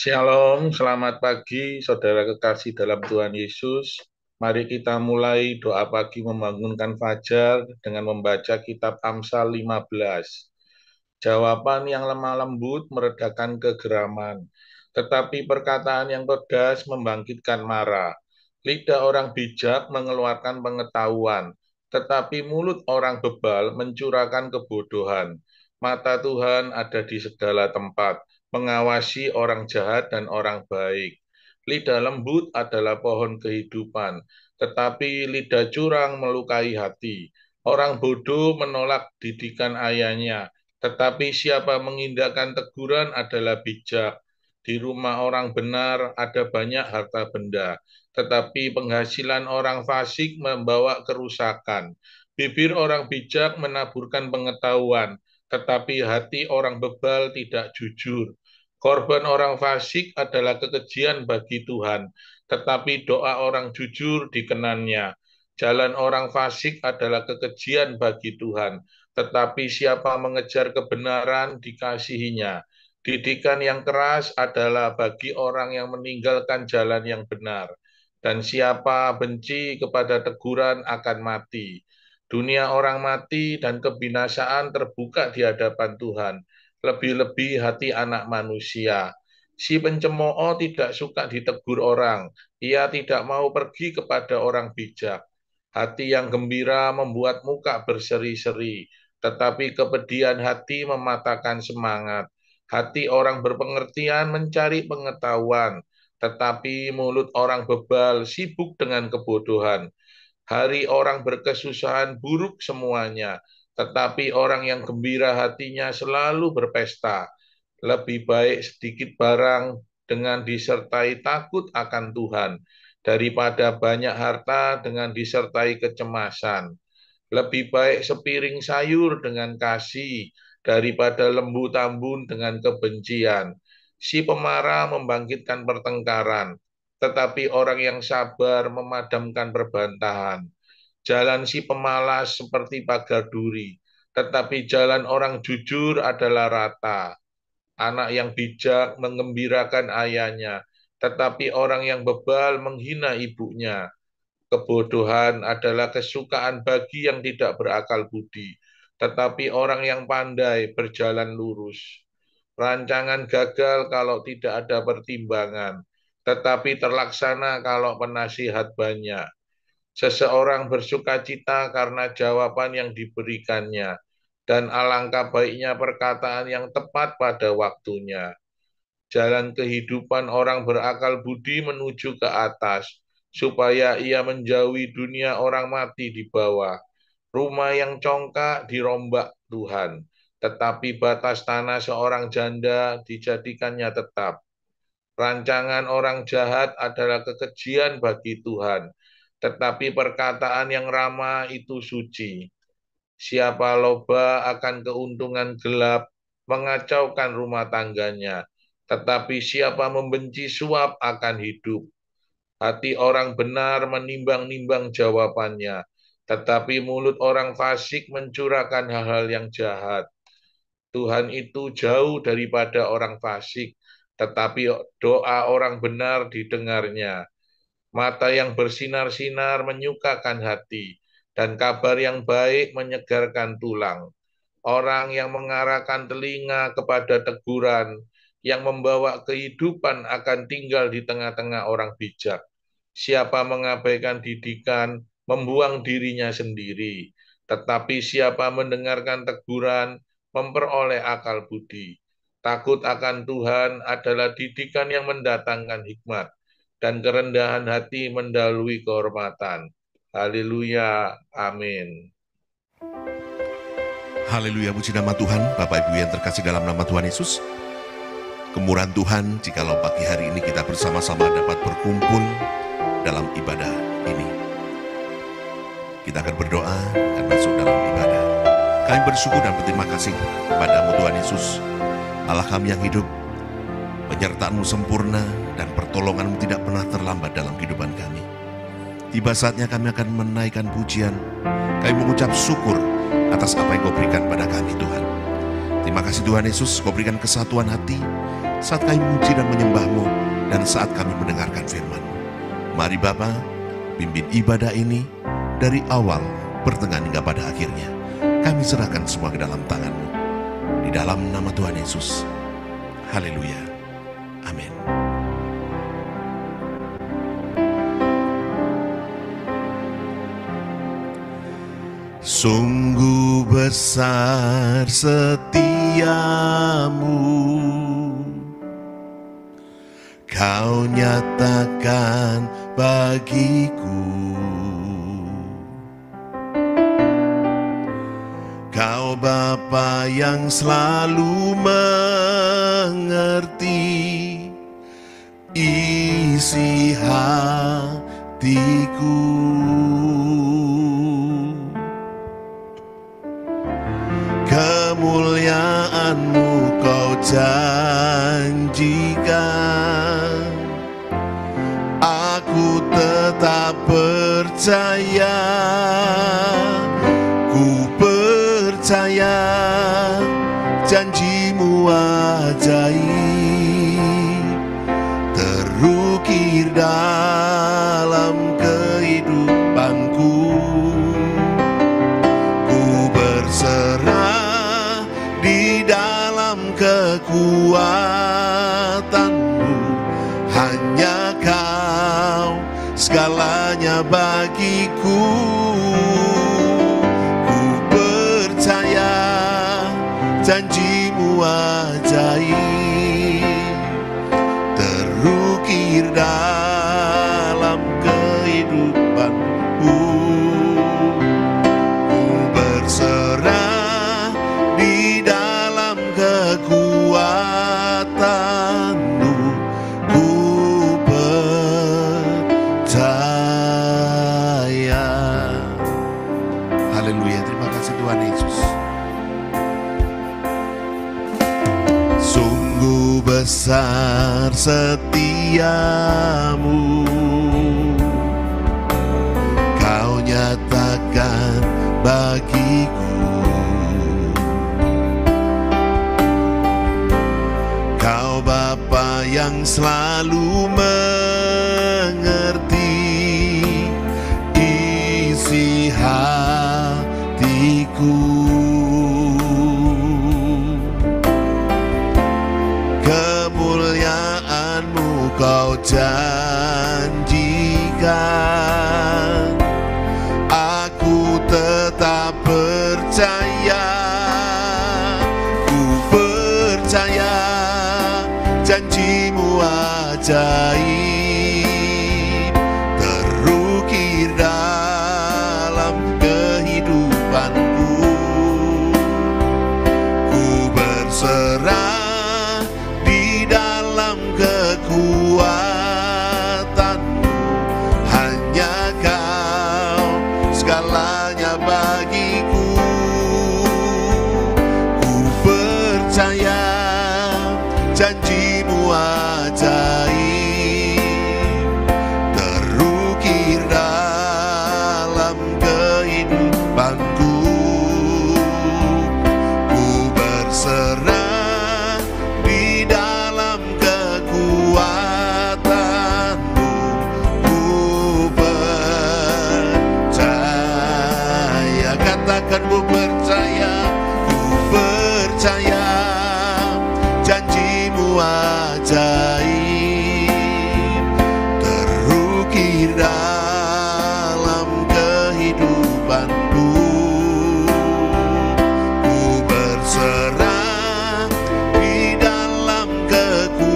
Shalom, selamat pagi saudara kekasih dalam Tuhan Yesus. Mari kita mulai doa pagi membangunkan fajar dengan membaca kitab Amsal 15. Jawaban yang lemah lembut meredakan kegeraman, tetapi perkataan yang pedas membangkitkan marah. Lidah orang bijak mengeluarkan pengetahuan, tetapi mulut orang bebal mencurahkan kebodohan. Mata Tuhan ada di segala tempat, mengawasi orang jahat dan orang baik. Lidah lembut adalah pohon kehidupan, tetapi lidah curang melukai hati. Orang bodoh menolak didikan ayahnya, tetapi siapa mengindahkan teguran adalah bijak. Di rumah orang benar ada banyak harta benda, tetapi penghasilan orang fasik membawa kerusakan. Bibir orang bijak menaburkan pengetahuan, tetapi hati orang bebal tidak jujur. Korban orang fasik adalah kekejian bagi Tuhan, tetapi doa orang jujur dikenannya. Jalan orang fasik adalah kekejian bagi Tuhan, tetapi siapa mengejar kebenaran dikasihinya. Didikan yang keras adalah bagi orang yang meninggalkan jalan yang benar, dan siapa benci kepada teguran akan mati. Dunia orang mati dan kebinasaan terbuka di hadapan Tuhan, lebih-lebih hati anak manusia. Si pencemooh tidak suka ditegur orang, ia tidak mau pergi kepada orang bijak. Hati yang gembira membuat muka berseri-seri, tetapi kepedihan hati mematahkan semangat. Hati orang berpengertian mencari pengetahuan, tetapi mulut orang bebal sibuk dengan kebodohan. Hari orang berkesusahan buruk semuanya, tetapi orang yang gembira hatinya selalu berpesta. Lebih baik sedikit barang dengan disertai takut akan Tuhan, daripada banyak harta dengan disertai kecemasan. Lebih baik sepiring sayur dengan kasih, daripada lembu tambun dengan kebencian. Si pemarah membangkitkan pertengkaran, tetapi orang yang sabar memadamkan perbantahan. Jalan si pemalas seperti pagar duri, tetapi jalan orang jujur adalah rata. Anak yang bijak mengembirakan ayahnya, tetapi orang yang bebal menghina ibunya. Kebodohan adalah kesukaan bagi yang tidak berakal budi, tetapi orang yang pandai berjalan lurus. Rancangan gagal kalau tidak ada pertimbangan, tetapi terlaksana kalau penasihat banyak. Seseorang bersukacita karena jawaban yang diberikannya, dan alangkah baiknya perkataan yang tepat pada waktunya. Jalan kehidupan orang berakal budi menuju ke atas, supaya ia menjauhi dunia orang mati di bawah. Rumah yang congkak dirombak Tuhan, tetapi batas tanah seorang janda dijadikannya tetap. Rancangan orang jahat adalah kekejian bagi Tuhan, tetapi perkataan yang ramah itu suci. Siapa loba akan keuntungan gelap, mengacaukan rumah tangganya, tetapi siapa membenci suap akan hidup. Hati orang benar menimbang-nimbang jawabannya, tetapi mulut orang fasik mencurahkan hal-hal yang jahat. Tuhan itu jauh daripada orang fasik, tetapi doa orang benar didengarnya. Mata yang bersinar-sinar menyukakan hati, dan kabar yang baik menyegarkan tulang. Orang yang mengarahkan telinga kepada teguran, yang membawa kehidupan akan tinggal di tengah-tengah orang bijak. Siapa mengabaikan didikan, membuang dirinya sendiri. Tetapi siapa mendengarkan teguran, memperoleh akal budi. Takut akan Tuhan adalah didikan yang mendatangkan hikmat, dan kerendahan hati mendahului kehormatan. Haleluya, amin. Haleluya, puji nama Tuhan. Bapak Ibu yang terkasih dalam nama Tuhan Yesus, kemurahan Tuhan jikalau pagi hari ini kita bersama-sama dapat berkumpul dalam ibadah ini. Kita akan berdoa dan masuk dalam ibadah. Kami bersyukur dan berterima kasih kepadamu Tuhan Yesus, Allah kami yang hidup. Penyertaan-Mu sempurna dan pertolongan-Mu tidak pernah terlambat dalam kehidupan kami. Tiba saatnya kami akan menaikkan pujian. Kami mengucap syukur atas apa yang Kau berikan pada kami Tuhan. Terima kasih Tuhan Yesus, Kau berikan kesatuan hati saat kami memuji dan menyembah-Mu, dan saat kami mendengarkan firman-Mu. Mari Bapa, pimpin ibadah ini dari awal, pertengahan hingga pada akhirnya. Kami serahkan semua ke dalam tangan-Mu. Di dalam nama Tuhan Yesus. Haleluya. Amin. Sungguh besar setiamu, Kau nyatakan bagiku. Kau Bapa yang selalu mengerti isi hatiku. Kemuliaan-Mu Kau janjikan, aku tetap percaya, ku percaya janji-Mu ajaib, terukir dalam kehidupanku. Ku berserah di dalam kekuatan-Mu, hanya Kau segalanya bagiku. Ku percaya janji-Mu ajaib, terukir dalam kehidupanku. Ku berserah di dalam kekuatan-Mu, ku percaya. Haleluya, terima kasih Tuhan Yesus. Sungguh besar setiamu, Kau nyatakan bagiku. Kau Bapa yang selalu mengerti isi hatiku. Kemuliaan-Mu Kau janjikan, aku tetap percaya, ku percaya janji-Mu ajaib, terukir dalam kehidupanku. Ku berserah di dalam kekuatan-Mu, hanya Kau segalanya bagiku. Ku percaya janji-Mu ajaib, terukir dalam kehidupanku. Ku berserah di dalam kekuatan-Mu, ku percaya. Katakan ku percaya, ku percaya janji-Mu ajaib, terukir dalam kehidupanku. Ku berserah di dalam kekuatan-Mu,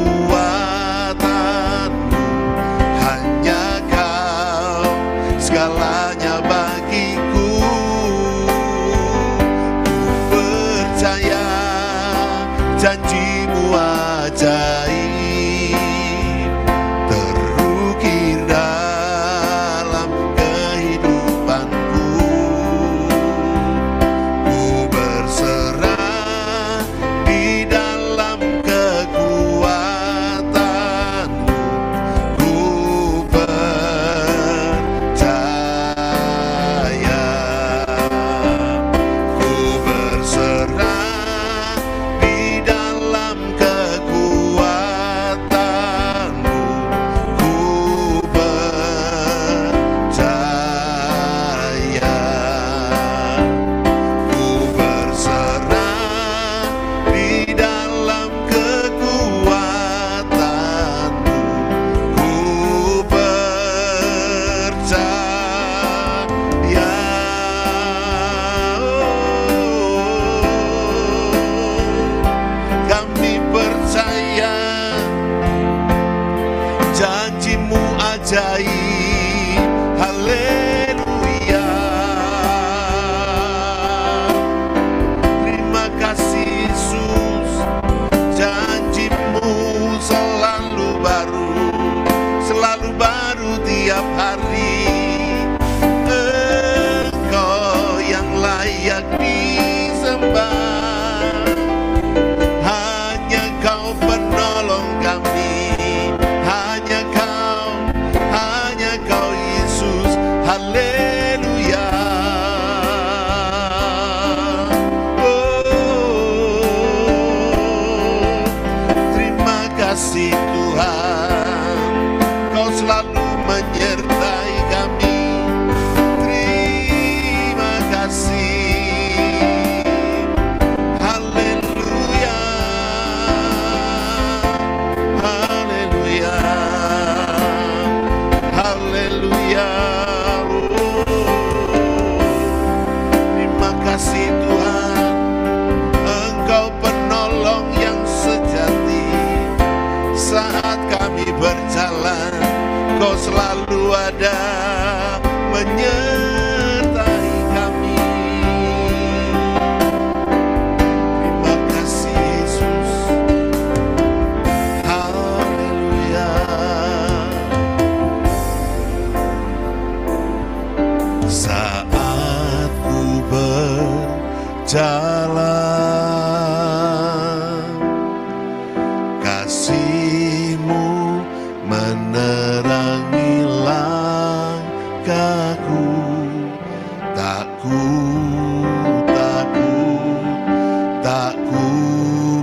hanya Kau segalanya bagiku. hari, Engkau yang layak disembah. Hanya Kau penolong kami, hanya Kau Yesus. Haleluya. Oh, terima kasih Tuhan, Kau selalu menyertai kami. Terima kasih. Haleluya. Haleluya. Haleluya. Oh, terima kasih Tuhan, Engkau penolong yang sejati. Saat kami berjalan, Kau selalu ada menyertai kami. Terima kasih Yesus. Haleluya. Saat ku berjalan, kasih-Mu menerangi langkahku. Tak ku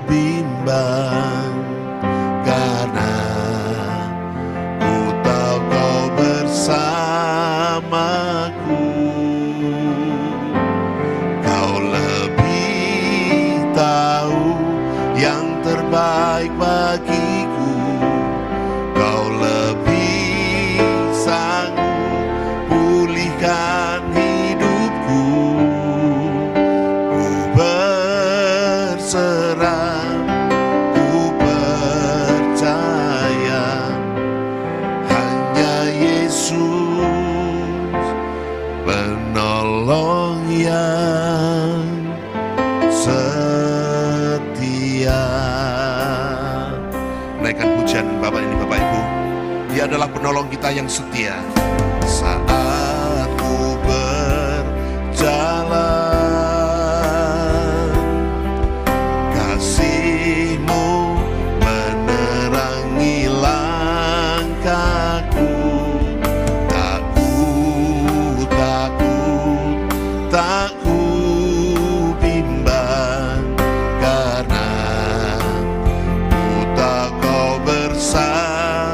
bimbang, karena ku tahu Kau bersamaku. Kau lebih tahu yang terbaik bagiku. Kau lebih sanggup pulihkan hidupku. Ku berserah, ku percaya, hanya Yesus penolong yang setia. Naikkan pujian Bapak ini, Bapak Ibu. Dia adalah penolong kita yang setia. Saat ku berjalan, kasih-Mu menerangi langkahku. Tak ku bimbang, karena ku tahu Kau bersamaku.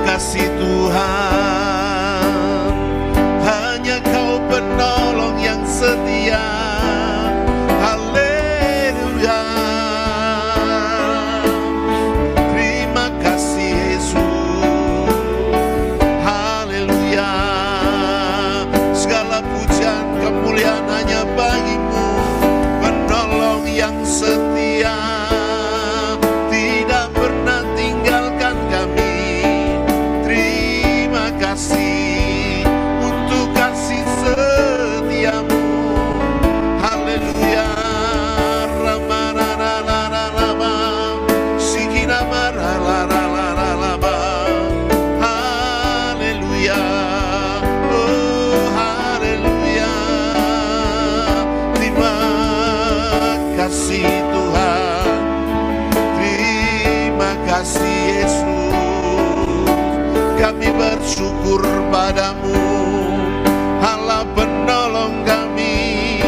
kasih Tuhan, hanya Kau penolong yang setia. Haleluya. Terima kasih Yesus. Haleluya. Segala pujian kemuliaan hanya bagi-Mu, penolong yang setia, tidak pernah tinggalkan kami. Terima kasih untuk kasih setiamu. Haleluya. Ramarararararaba, sikinamarararararaba. Haleluya. Oh haleluya. Terima kasih Tuhan, terima kasih Yesus. Kami bersyukur padamu, Allah penolong kami.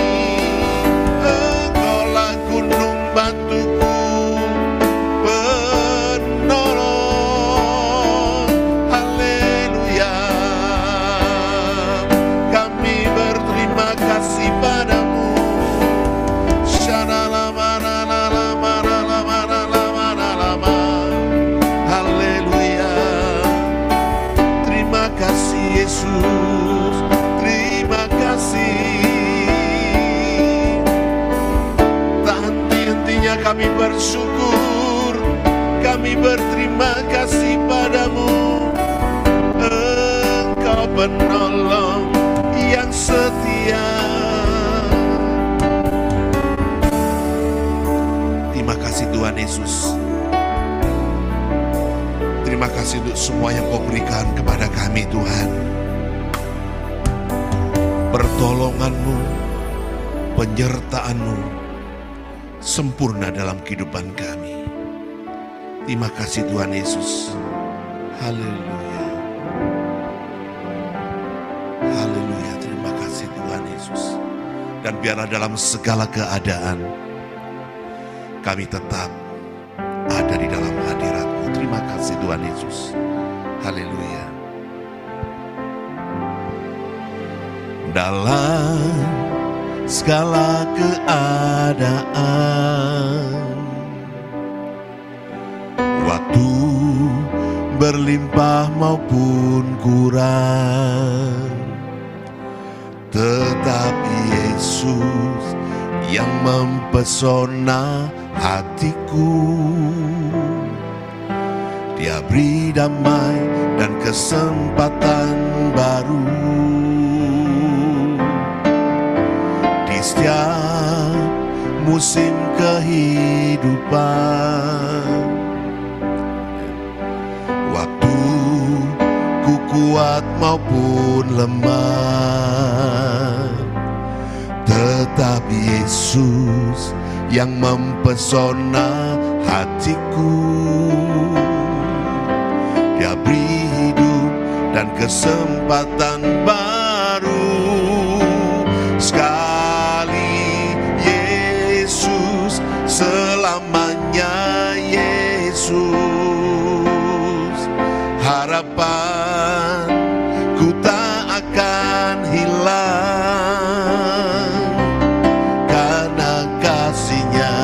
Engkaulah gunung batuku, penolong. Haleluya. Kami berterima kasih padamu. Haleluya. Terima kasih Yesus, terima kasih. Tak henti-hentinya kami bersyukur, kami berterima kasih padamu. Engkau penolong yang setia. Terima kasih Tuhan Yesus. Terima kasih untuk semua yang Kau berikan kepada kami Tuhan. Pertolongan-Mu, penyertaan-Mu sempurna dalam kehidupan kami. Terima kasih Tuhan Yesus. Haleluya. Haleluya. Terima kasih Tuhan Yesus. Dan biarlah dalam segala keadaan kami tetap ada di dalam hadirat-Mu. Terima kasih Tuhan Yesus. Haleluya. Dalam segala keadaan, waktu berlimpah maupun kurang, tetap Yesus yang mempesona hatiku. Dia beri damai dan kesempatan baru di setiap musim kehidupan. Waktu ku kuat maupun lemah, tetap Yesus yang mempesona hatiku. Dia beri hidup dan kesempatan baru. Sekali Yesus, selamanya Yesus. Harapan ku tak akan hilang, karena kasih-Nya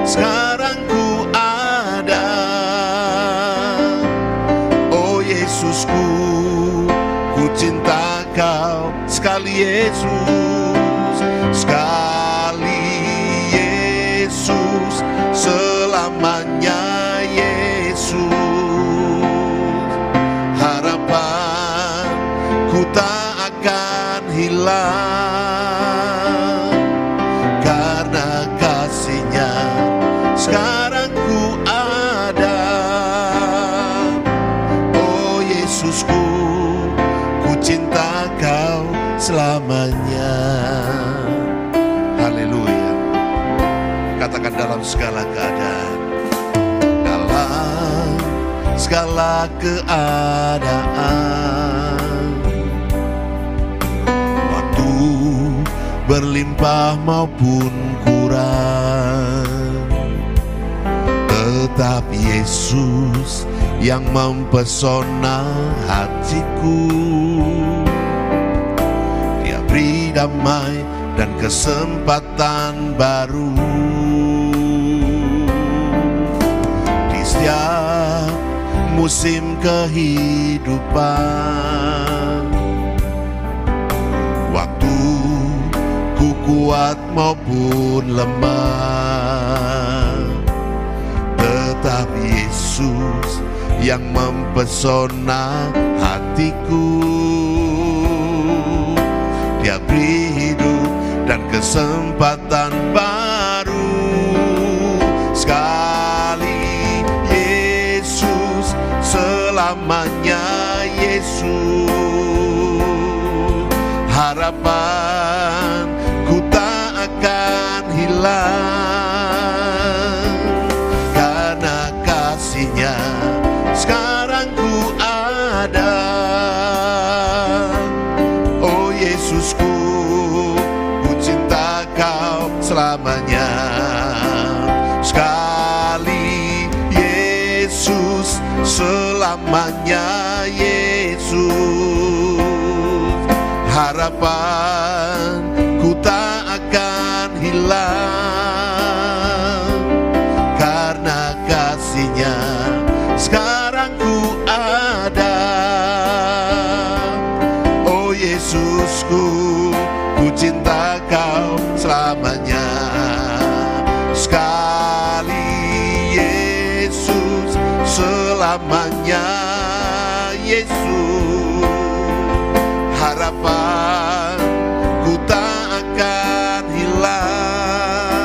sekarang ku ada. Oh Yesusku, ku cinta Kau sekali Yesus, sekali Yesus, selamanya Yesus. Harapan ku tak akan hilang, karena kasih-Nya sekarang ku ada. Oh Yesusku, ku cinta Kau selamanya. Haleluya. Katakan dalam segala keadaan, dalam segala keadaan, waktu berlimpah maupun kurang, tetap Yesus yang mempesona hatiku. Dia beri damai dan kesempatan baru di setiap musim kehidupan. Waktu ku kuat maupun lemah, tetap Yesus yang mempesona hatiku. Dia beri hidup dan kesempatan baru sekali. Yesus selamanya, Yesus harapanku tak akan hilang, karena kasih-Nya sekarang ku ada. Oh Yesusku, ku cinta Kau selamanya. Sekali Yesus selamanya, Yesus harapanku tak akan hilang, karena kasih-Nya sekarang ku ada. Oh Yesusku, ku cinta Kau selamanya. Sekali Yesus selamanya, Yesus harapanku tak akan hilang,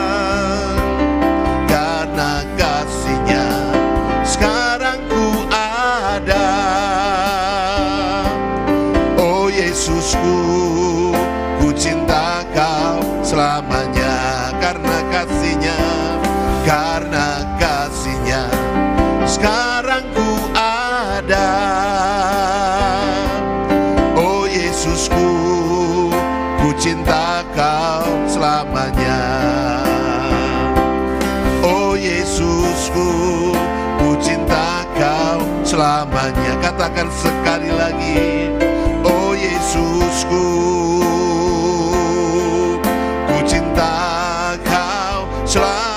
karena kasih-Nya sekarang ku ada. Oh Yesusku, ku cinta Kau selamanya, karena kasih-Nya, karena kasih-Nya sekarang ku ada. Oh Yesusku, ku cinta Kau selamanya. Oh Yesusku, ku cinta Kau selamanya. Katakan sekali lagi. Oh Yesusku, ku cinta Kau selamanya.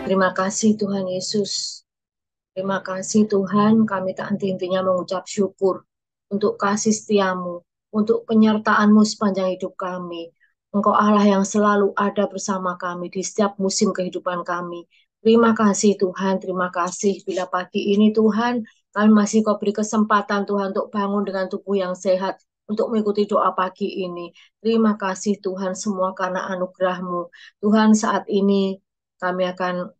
Terima kasih Tuhan Yesus. Terima kasih Tuhan, kami tak henti-hentinya mengucap syukur untuk kasih setiamu, untuk penyertaan-Mu sepanjang hidup kami. Engkau Allah yang selalu ada bersama kami di setiap musim kehidupan kami. Terima kasih Tuhan, terima kasih bila pagi ini Tuhan, kami masih Kau beri kesempatan Tuhan untuk bangun dengan tubuh yang sehat, untuk mengikuti doa pagi ini. Terima kasih Tuhan semua karena anugerah-Mu. Tuhan, saat ini kami akan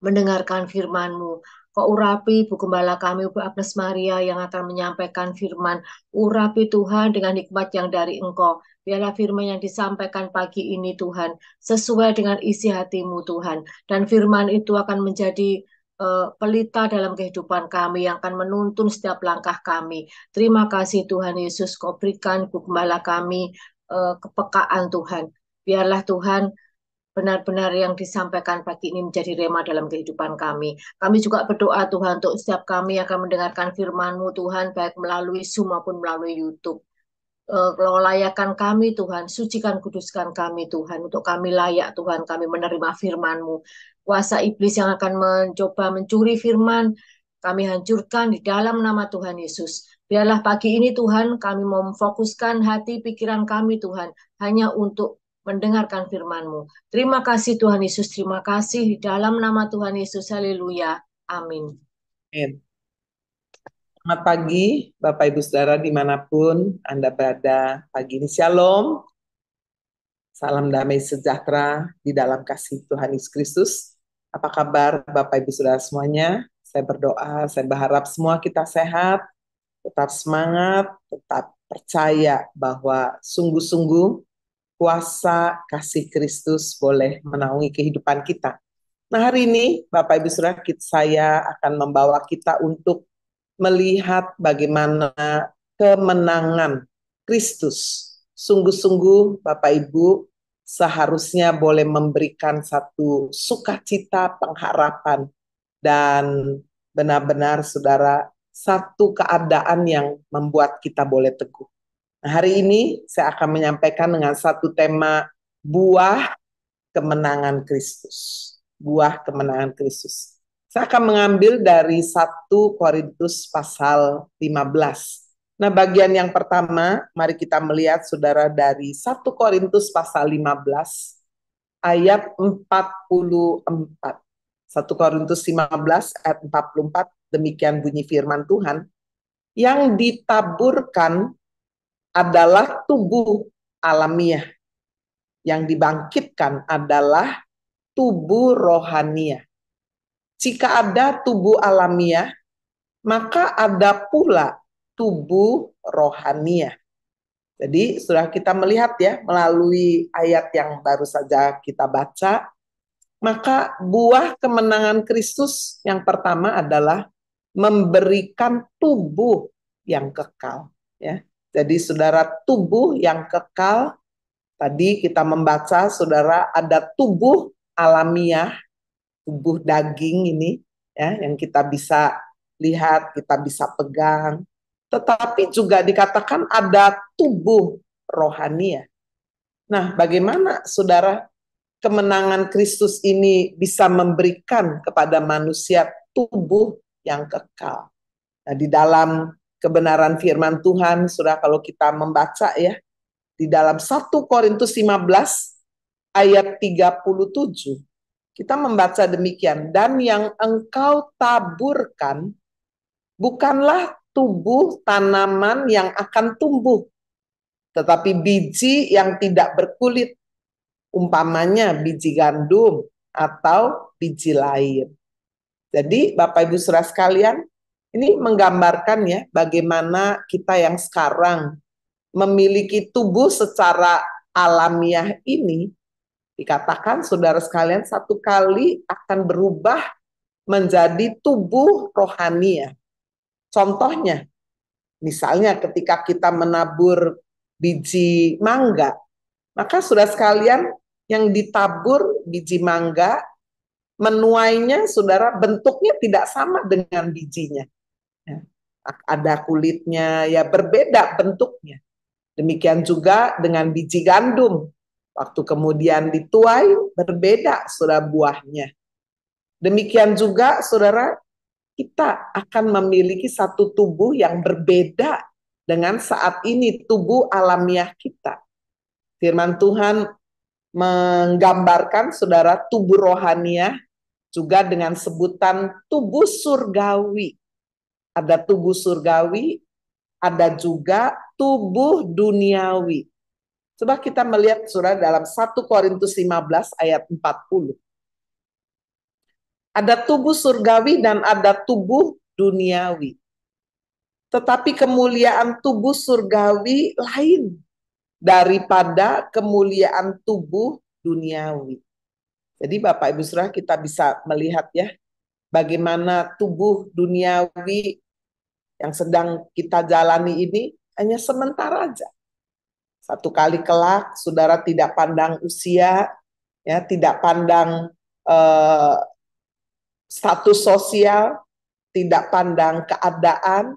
mendengarkan firman-Mu. Kau urapi Bu Gembala kami, Bu Agnes Maria yang akan menyampaikan firman. Urapi Tuhan dengan hikmat yang dari Engkau. Biarlah firman yang disampaikan pagi ini Tuhan, sesuai dengan isi hati-Mu Tuhan. Dan firman itu akan menjadi pelita dalam kehidupan kami yang akan menuntun setiap langkah kami. Terima kasih Tuhan Yesus, Kau berikan Bu Gembala kami kepekaan Tuhan. Biarlah Tuhan benar-benar yang disampaikan pagi ini menjadi rema dalam kehidupan kami. Kami juga berdoa Tuhan untuk setiap kami yang akan mendengarkan firman-Mu Tuhan, baik melalui Zoom maupun melalui YouTube. Layakan kami Tuhan, sucikan kuduskan kami Tuhan, untuk kami layak Tuhan, kami menerima firman-Mu. Kuasa iblis yang akan mencoba mencuri firman, kami hancurkan di dalam nama Tuhan Yesus. Biarlah pagi ini Tuhan, kami mau memfokuskan hati pikiran kami Tuhan, hanya untuk mendengarkan firman-Mu. Terima kasih Tuhan Yesus, terima kasih di dalam nama Tuhan Yesus, haleluya, amin. Amin. Selamat pagi Bapak Ibu Saudara dimanapun Anda berada pagi ini. Shalom, salam damai sejahtera di dalam kasih Tuhan Yesus Kristus. Apa kabar Bapak Ibu Saudara semuanya? Saya berdoa, saya berharap semua kita sehat, tetap semangat, tetap percaya bahwa sungguh-sungguh kuasa kasih Kristus boleh menaungi kehidupan kita. Nah hari ini Bapak Ibu Saudara, saya akan membawa kita untuk melihat bagaimana kemenangan Kristus Sungguh-sungguh Bapak Ibu seharusnya boleh memberikan satu sukacita pengharapan dan benar-benar saudara satu keadaan yang membuat kita boleh teguh. Nah, hari ini saya akan menyampaikan dengan satu tema buah kemenangan Kristus. Buah kemenangan Kristus. Saya akan mengambil dari 1 Korintus pasal 15. Nah, bagian yang pertama, mari kita melihat saudara dari 1 Korintus pasal 15 ayat 44. 1 Korintus 15 ayat 44, demikian bunyi firman Tuhan. Yang ditaburkan adalah tubuh alamiah. Yang dibangkitkan adalah tubuh rohaniah. Jika ada tubuh alamiah, maka ada pula tubuh rohaniah. Jadi sudah kita melihat ya melalui ayat yang baru saja kita baca, maka buah kemenangan Kristus yang pertama adalah memberikan tubuh yang kekal. Ya. Jadi saudara, tubuh yang kekal, tadi kita membaca saudara ada tubuh alamiah, tubuh daging ini ya yang kita bisa lihat, kita bisa pegang. Tetapi juga dikatakan ada tubuh rohania. Nah, bagaimana saudara kemenangan Kristus ini bisa memberikan kepada manusia tubuh yang kekal? Nah, di dalam kebenaran firman Tuhan, saudara, kalau kita membaca ya, di dalam 1 Korintus 15 ayat 37, kita membaca demikian, dan yang engkau taburkan bukanlah tubuh tanaman yang akan tumbuh, tetapi biji yang tidak berkulit, umpamanya biji gandum atau biji lain. Jadi Bapak Ibu Saudara sekalian, ini menggambarkan ya bagaimana kita yang sekarang memiliki tubuh secara alamiah ini, dikatakan saudara sekalian satu kali akan berubah menjadi tubuh rohania. Contohnya, misalnya ketika kita menabur biji mangga, maka saudara sekalian yang ditabur biji mangga, menuainya saudara bentuknya tidak sama dengan bijinya. Ada kulitnya, ya berbeda bentuknya. Demikian juga dengan biji gandum. Waktu kemudian dituai, berbeda saudara buahnya. Demikian juga saudara, kita akan memiliki satu tubuh yang berbeda dengan saat ini tubuh alamiah kita. Firman Tuhan menggambarkan saudara tubuh rohaniah juga dengan sebutan tubuh surgawi. Ada tubuh surgawi, ada juga tubuh duniawi. Coba kita melihat saudara dalam 1 Korintus 15 ayat 40. Ada tubuh surgawi dan ada tubuh duniawi. Tetapi kemuliaan tubuh surgawi lain daripada kemuliaan tubuh duniawi. Jadi Bapak Ibu Saudara, kita bisa melihat ya bagaimana tubuh duniawi yang sedang kita jalani ini hanya sementara aja. Satu kali kelak saudara tidak pandang usia, ya tidak pandang status sosial, tidak pandang keadaan,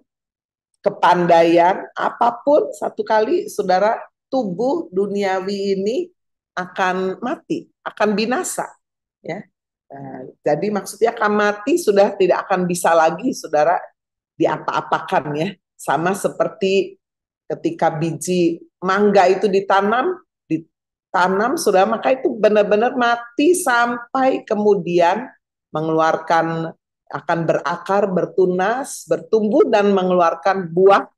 kepandaian, apapun, satu kali saudara tubuh duniawi ini akan mati, akan binasa. Ya. Nah, jadi maksudnya akan mati, sudah tidak akan bisa lagi saudara diapa-apakan ya. Sama seperti ketika biji mangga itu ditanam saudara, maka itu benar-benar mati sampai kemudian mengeluarkan, akan berakar, bertunas, bertumbuh dan mengeluarkan buah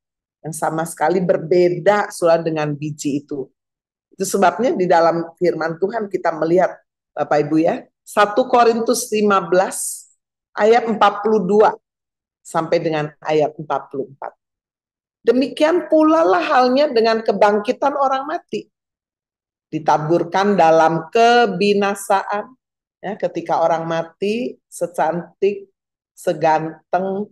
yang sama sekali berbeda saudara dengan biji itu. Itu sebabnya di dalam firman Tuhan kita melihat Bapak Ibu ya, 1 Korintus 15 ayat 42 sampai dengan ayat 44. Demikian pula lah halnya dengan kebangkitan orang mati. Ditaburkan dalam kebinasaan. Ya, ketika orang mati, secantik, seganteng,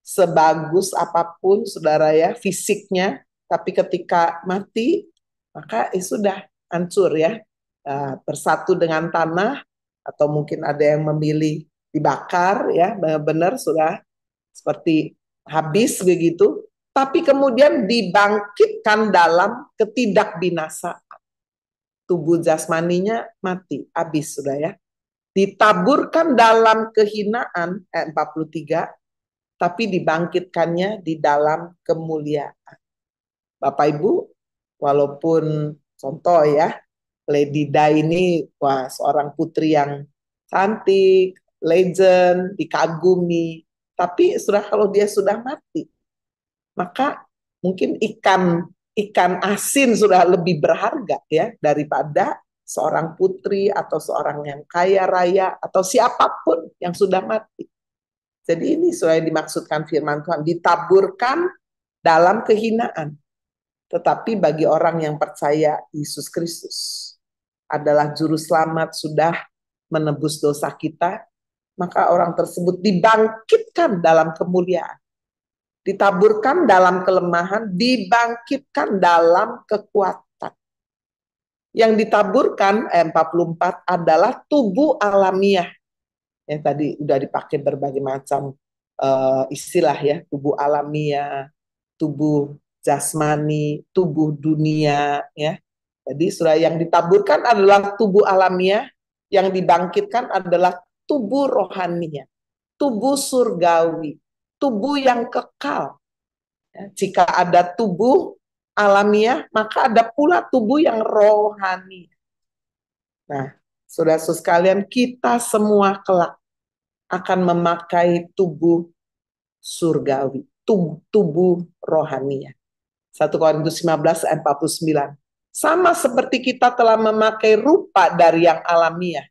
sebagus apapun saudara ya fisiknya, tapi ketika mati maka sudah hancur ya, bersatu dengan tanah, atau mungkin ada yang memilih dibakar ya, benar-benar sudah seperti habis begitu, tapi kemudian dibangkitkan dalam ketidakbinasaan. Tubuh jasmaninya mati, habis sudah ya. Ditaburkan dalam kehinaan, ayat 43, tapi dibangkitkannya di dalam kemuliaan. Bapak Ibu, walaupun contoh ya, Lady Di ini wah seorang putri yang cantik, legend, dikagumi, tapi sudah kalau dia sudah mati, maka mungkin ikan asin sudah lebih berharga ya daripada seorang putri atau seorang yang kaya raya atau siapapun yang sudah mati. Jadi ini sudah dimaksudkan firman Tuhan, ditaburkan dalam kehinaan. Tetapi bagi orang yang percaya Yesus Kristus adalah juru selamat, sudah menebus dosa kita, maka orang tersebut dibangkitkan dalam kemuliaan. Ditaburkan dalam kelemahan, dibangkitkan dalam kekuatan. Yang ditaburkan, ayat 44, adalah tubuh alamiah. Yang tadi udah dipakai berbagai macam istilah ya, tubuh alamiah, tubuh jasmani, tubuh dunia ya. Jadi sudah yang ditaburkan adalah tubuh alamiah, yang dibangkitkan adalah tubuh rohania, tubuh surgawi, tubuh yang kekal. Ya, jika ada tubuh alamiah, maka ada pula tubuh yang rohani. Nah, saudara-saudara sekalian, kita semua kelak akan memakai tubuh surgawi, tubuh rohania. 1 Korintus 15 ayat 49. Sama seperti kita telah memakai rupa dari yang alamiah,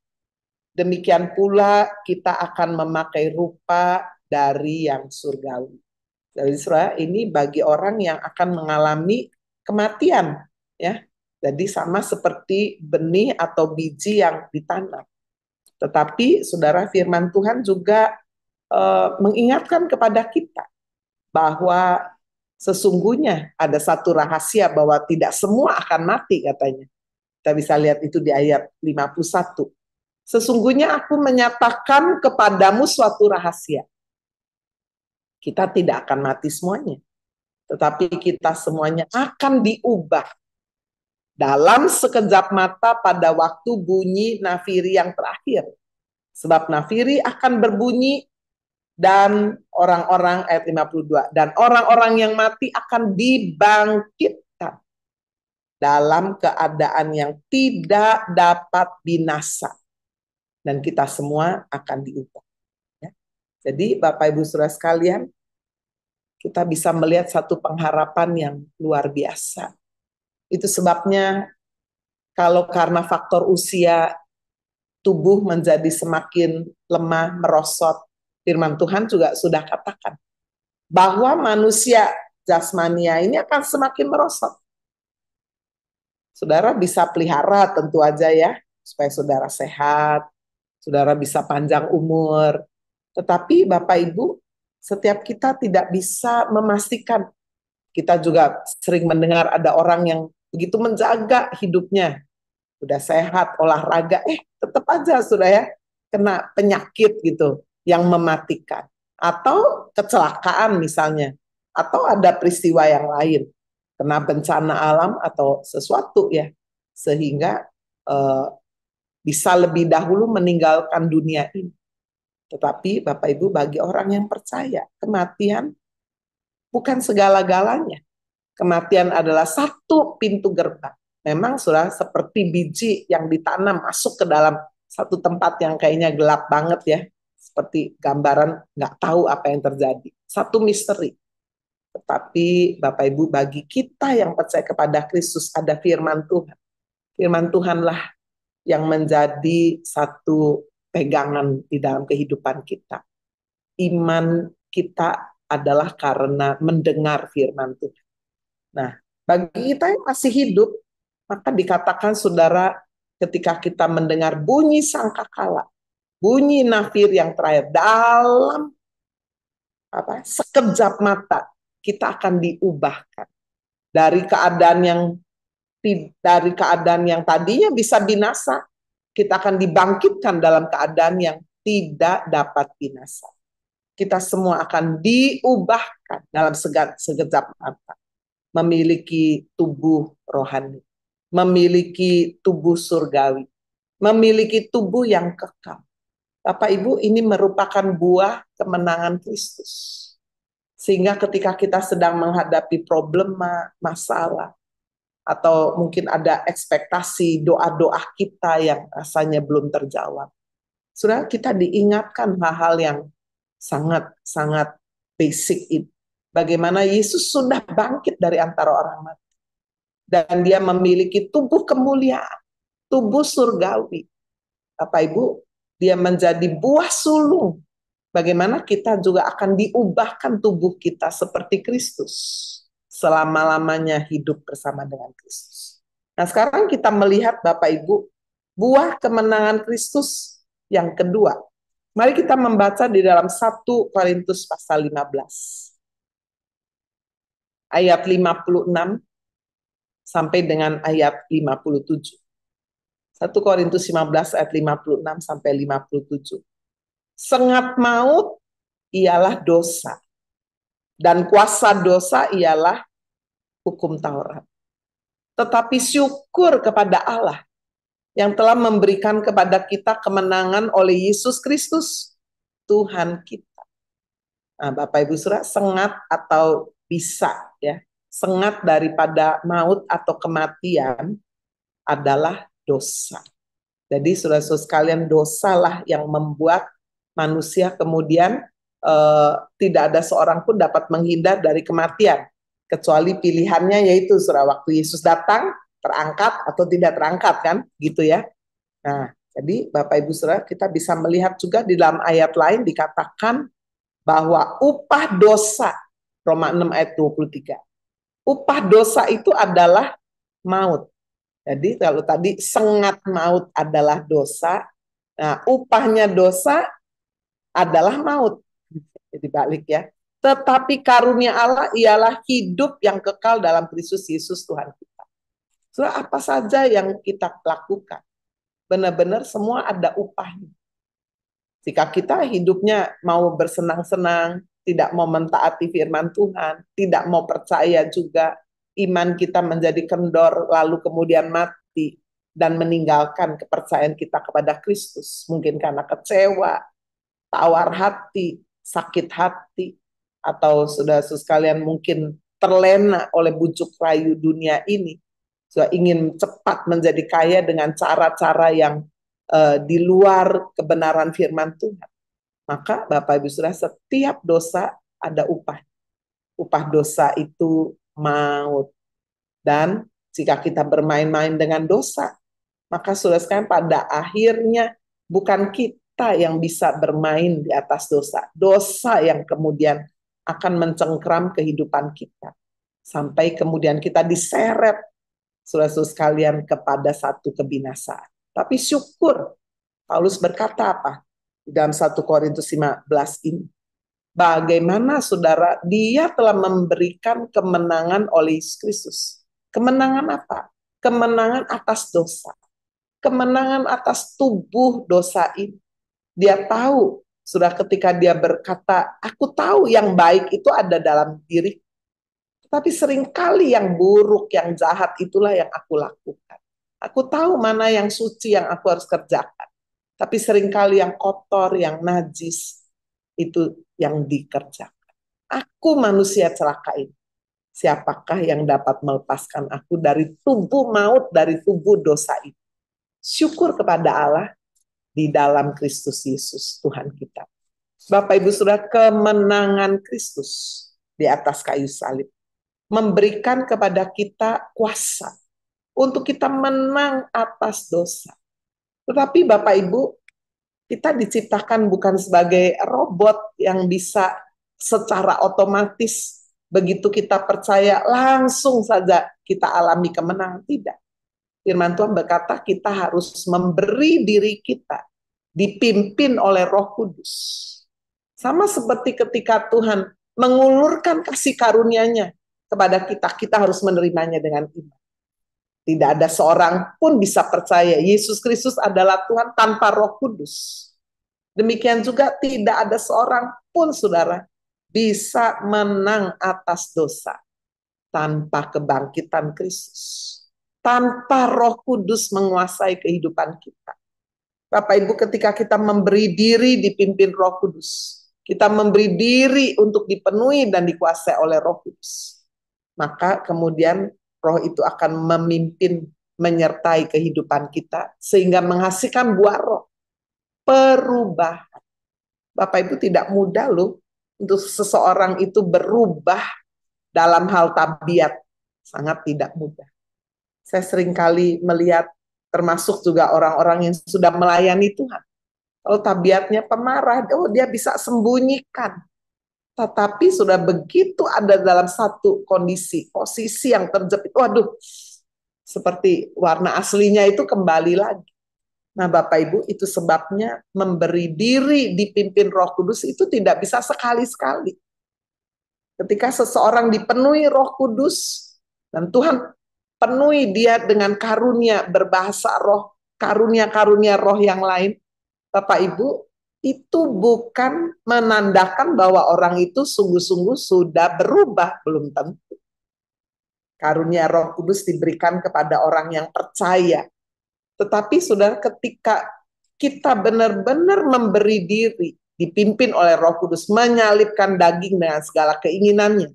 demikian pula kita akan memakai rupa dari yang surgawi. Jadi saudara, ini bagi orang yang akan mengalami kematian ya. Jadi sama seperti benih atau biji yang ditanam. Tetapi saudara, firman Tuhan juga mengingatkan kepada kita bahwa sesungguhnya ada satu rahasia bahwa tidak semua akan mati katanya. Kita bisa lihat itu di ayat 51. Sesungguhnya aku menyatakan kepadamu suatu rahasia. Kita tidak akan mati semuanya, tetapi kita semuanya akan diubah dalam sekejap mata pada waktu bunyi nafiri yang terakhir. Sebab nafiri akan berbunyi dan orang-orang, ayat 52, dan orang-orang yang mati akan dibangkitkan dalam keadaan yang tidak dapat binasa. Dan kita semua akan diubah. Ya. Jadi Bapak Ibu Saudara sekalian, kita bisa melihat satu pengharapan yang luar biasa. Itu sebabnya kalau karena faktor usia tubuh menjadi semakin lemah, merosot, firman Tuhan juga sudah katakan bahwa manusia jasmania ini akan semakin merosot. Saudara bisa pelihara tentu aja ya, supaya saudara sehat, saudara bisa panjang umur. Tetapi Bapak Ibu, setiap kita tidak bisa memastikan. Kita juga sering mendengar ada orang yang begitu menjaga hidupnya, udah sehat, olahraga, tetap aja sudah ya, kena penyakit gitu, yang mematikan. Atau kecelakaan misalnya, atau ada peristiwa yang lain, kena bencana alam atau sesuatu ya, sehingga bisa lebih dahulu meninggalkan dunia ini. Tetapi Bapak Ibu, bagi orang yang percaya, kematian bukan segala-galanya. Kematian adalah satu pintu gerbang. Memang sudah seperti biji yang ditanam masuk ke dalam satu tempat yang kayaknya gelap banget ya. Seperti gambaran nggak tahu apa yang terjadi. Satu misteri. Tetapi Bapak Ibu, bagi kita yang percaya kepada Kristus ada firman Tuhan. Firman Tuhanlah yang menjadi satu pegangan di dalam kehidupan kita. Iman kita adalah karena mendengar firman Tuhan. Nah, bagi kita yang masih hidup, maka dikatakan saudara, ketika kita mendengar bunyi sangkakala, bunyi nafir yang terakhir, dalam sekejap mata, kita akan diubahkan. Dari keadaan yang dari keadaan yang tadinya bisa binasa, kita akan dibangkitkan dalam keadaan yang tidak dapat binasa. Kita semua akan diubahkan dalam sekejap mata, memiliki tubuh rohani, memiliki tubuh surgawi, memiliki tubuh yang kekal. Bapak Ibu, ini merupakan buah kemenangan Kristus. Sehingga ketika kita sedang menghadapi problema, masalah, atau mungkin ada ekspektasi doa-doa kita yang rasanya belum terjawab, Saudara, kita diingatkan hal-hal yang sangat-sangat basic itu. Bagaimana Yesus sudah bangkit dari antara orang mati. Dan dia memiliki tubuh kemuliaan, tubuh surgawi. Bapak Ibu, dia menjadi buah sulung. Bagaimana kita juga akan diubahkan tubuh kita seperti Kristus. Selama-lamanya hidup bersama dengan Kristus. Nah, sekarang kita melihat Bapak Ibu, buah kemenangan Kristus yang kedua. Mari kita membaca di dalam 1 Korintus pasal 15. Ayat 56 sampai dengan ayat 57. 1 Korintus 15 ayat 56 sampai 57. Sengat maut ialah dosa, dan kuasa dosa ialah hukum Taurat. Tetapi syukur kepada Allah yang telah memberikan kepada kita kemenangan oleh Yesus Kristus, Tuhan kita. Nah, Bapak Ibu Saudara, sengat atau bisa ya, sengat daripada maut atau kematian adalah dosa. Jadi saudara-saudara sekalian, dosalah yang membuat manusia kemudian tidak ada seorang pun dapat menghindar dari kematian, kecuali pilihannya yaitu saudara, waktu Yesus datang terangkat atau tidak terangkat, kan gitu ya. Nah, jadi Bapak Ibu Saudara, kita bisa melihat juga di dalam ayat lain dikatakan bahwa upah dosa, Roma 6 ayat 23, upah dosa itu adalah maut. Jadi kalau tadi sengat maut adalah dosa, nah upahnya dosa adalah maut. Jadi balik ya. Tetapi karunia Allah ialah hidup yang kekal dalam Kristus Yesus Tuhan kita. So, apa saja yang kita lakukan, benar-benar semua ada upahnya. Jika kita hidupnya mau bersenang-senang, tidak mau mentaati firman Tuhan, tidak mau percaya juga, iman kita menjadi kendor, lalu kemudian mati, dan meninggalkan kepercayaan kita kepada Kristus. Mungkin karena kecewa, tawar hati, sakit hati, atau saudara-saudara sekalian mungkin terlena oleh bujuk rayu dunia ini. Sudah ingin cepat menjadi kaya dengan cara-cara yang di luar kebenaran firman Tuhan. Maka Bapak Ibu Saudara, setiap dosa ada upah. Upah dosa itu maut. Dan jika kita bermain-main dengan dosa, maka saudara sekalian pada akhirnya bukan kita yang bisa bermain di atas dosa. Dosa yang kemudian akan mencengkram kehidupan kita. Sampai kemudian kita diseret, saudara-saudara sekalian, kepada satu kebinasaan. Tapi syukur, Paulus berkata apa? Di dalam 1 Korintus 15 ini. Bagaimana saudara, dia telah memberikan kemenangan oleh Yesus Kristus. Kemenangan apa? Kemenangan atas dosa. Kemenangan atas tubuh dosa ini. Dia tahu, sudah ketika dia berkata, aku tahu yang baik itu ada dalam diri. Tapi seringkali yang buruk, yang jahat itulah yang aku lakukan. Aku tahu mana yang suci yang aku harus kerjakan. Tapi seringkali yang kotor, yang najis, itu yang dikerjakan. Aku manusia celaka ini. Siapakah yang dapat melepaskan aku dari tubuh maut, dari tubuh dosa itu? Syukur kepada Allah di dalam Kristus Yesus Tuhan kita. Bapak Ibu Saudara, kemenangan Kristus di atas kayu salib memberikan kepada kita kuasa untuk kita menang atas dosa. Tetapi Bapak Ibu, kita diciptakan bukan sebagai robot yang bisa secara otomatis begitu kita percaya langsung saja kita alami kemenangan. Tidak. Firman Tuhan berkata kita harus memberi diri kita dipimpin oleh Roh Kudus. Sama seperti ketika Tuhan mengulurkan kasih karunia-Nya kepada kita, kita harus menerimanya dengan iman. Tidak ada seorang pun bisa percaya Yesus Kristus adalah Tuhan tanpa Roh Kudus. Demikian juga tidak ada seorang pun, saudara, bisa menang atas dosa tanpa kebangkitan Kristus. Tanpa Roh Kudus menguasai kehidupan kita. Bapak Ibu, ketika kita memberi diri dipimpin Roh Kudus, kita memberi diri untuk dipenuhi dan dikuasai oleh Roh Kudus, maka kemudian Roh itu akan memimpin, menyertai kehidupan kita, sehingga menghasilkan buah roh, perubahan. Bapak Ibu, tidak mudah loh untuk seseorang itu berubah dalam hal tabiat, sangat tidak mudah. Saya seringkali melihat, termasuk juga orang-orang yang sudah melayani Tuhan, kalau tabiatnya pemarah, dia bisa sembunyikan. Tetapi sudah begitu ada dalam satu kondisi, posisi yang terjepit, waduh, seperti warna aslinya itu kembali lagi. Nah Bapak Ibu, itu sebabnya memberi diri dipimpin Roh Kudus itu tidak bisa sekali-sekali. Ketika seseorang dipenuhi Roh Kudus, dan Tuhan penuhi dia dengan karunia berbahasa roh, karunia-karunia roh yang lain, Bapak Ibu, itu bukan menandakan bahwa orang itu sungguh-sungguh sudah berubah, belum tentu. Karunia Roh Kudus diberikan kepada orang yang percaya. Tetapi saudara, ketika kita benar-benar memberi diri, dipimpin oleh Roh Kudus, menyalipkan daging dengan segala keinginannya,